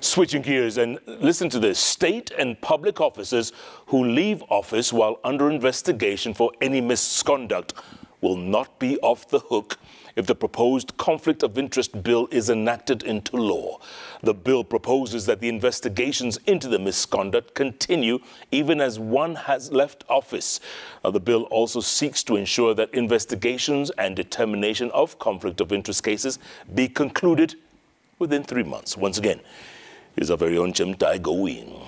Switching gears and listen to this. State and public officers who leave office while under investigation for any misconduct will not be off the hook if the proposed conflict of interest bill is enacted into law. The bill proposes that the investigations into the misconduct continue even as one has left office. The bill also seeks to ensure that investigations and determination of conflict of interest cases be concluded within 3 months. Once again, here's our very own Chimtai Gowin.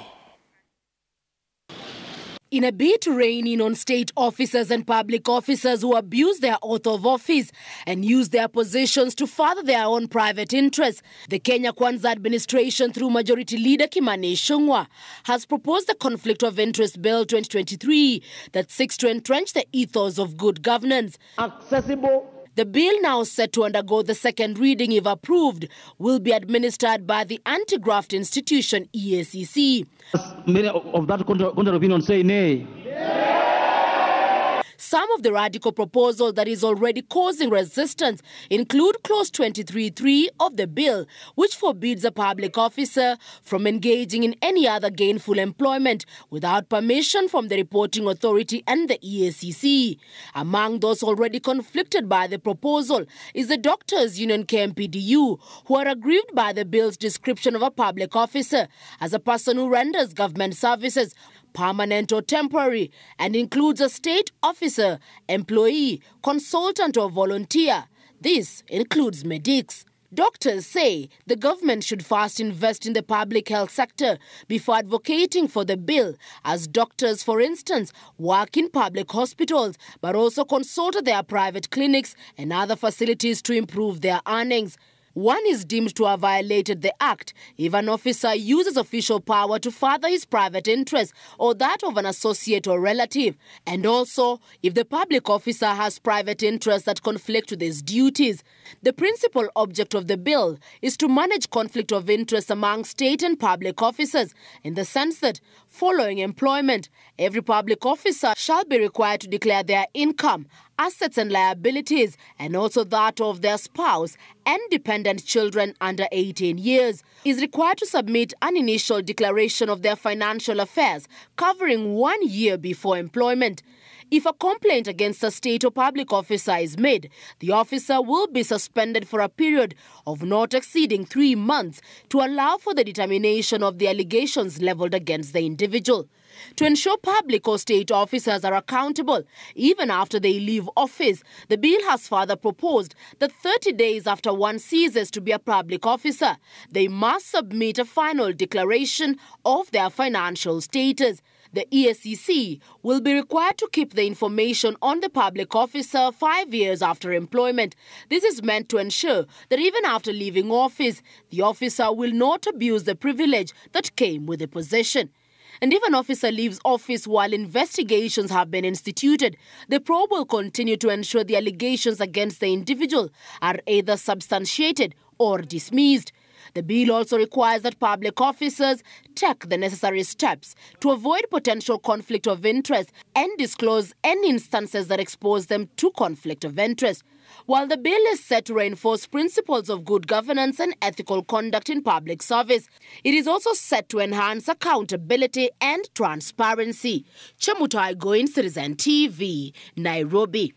In a bid to rein in on state officers and public officers who abuse their oath of office and use their positions to further their own private interests, the Kenya Kwanza administration, through Majority Leader Kimani Ichungw'wa, has proposed the Conflict of Interest Bill 2023 that seeks to entrench the ethos of good governance. Accessible. The bill, now set to undergo the second reading if approved, will be administered by the anti-graft institution EACC. Many of that contrary opinion say nay. Some of the radical proposals that is already causing resistance include Clause 23(3) of the bill, which forbids a public officer from engaging in any other gainful employment without permission from the reporting authority and the EACC. Among those already conflicted by the proposal is the Doctors Union KMPDU, who are aggrieved by the bill's description of a public officer as a person who renders government services, permanent or temporary, and includes a state officer, employee, consultant or volunteer. This includes medics. Doctors say the government should first invest in the public health sector before advocating for the bill, as doctors, for instance, work in public hospitals but also consult their private clinics and other facilities to improve their earnings. One is deemed to have violated the Act if an officer uses official power to further his private interest or that of an associate or relative, and also if the public officer has private interests that conflict with his duties. The principal object of the bill is to manage conflict of interest among state and public officers in the sense that, following employment, every public officer shall be required to declare their income, assets and liabilities, and also that of their spouse and dependent children under 18 years, is required to submit an initial declaration of their financial affairs covering 1 year before employment. If a complaint against a state or public officer is made, the officer will be suspended for a period of not exceeding 3 months to allow for the determination of the allegations leveled against the individual. To ensure public or state officers are accountable even after they leave office, the bill has further proposed that 30 days after one ceases to be a public officer, they must submit a final declaration of their financial status. The EACC will be required to keep the information on the public officer 5 years after employment. This is meant to ensure that even after leaving office, the officer will not abuse the privilege that came with the position. And if an officer leaves office while investigations have been instituted, the probe will continue to ensure the allegations against the individual are either substantiated or dismissed. The bill also requires that public officers take the necessary steps to avoid potential conflict of interest and disclose any instances that expose them to conflict of interest. While the bill is set to reinforce principles of good governance and ethical conduct in public service, it is also set to enhance accountability and transparency. Chemutai Goin, Citizen TV, Nairobi.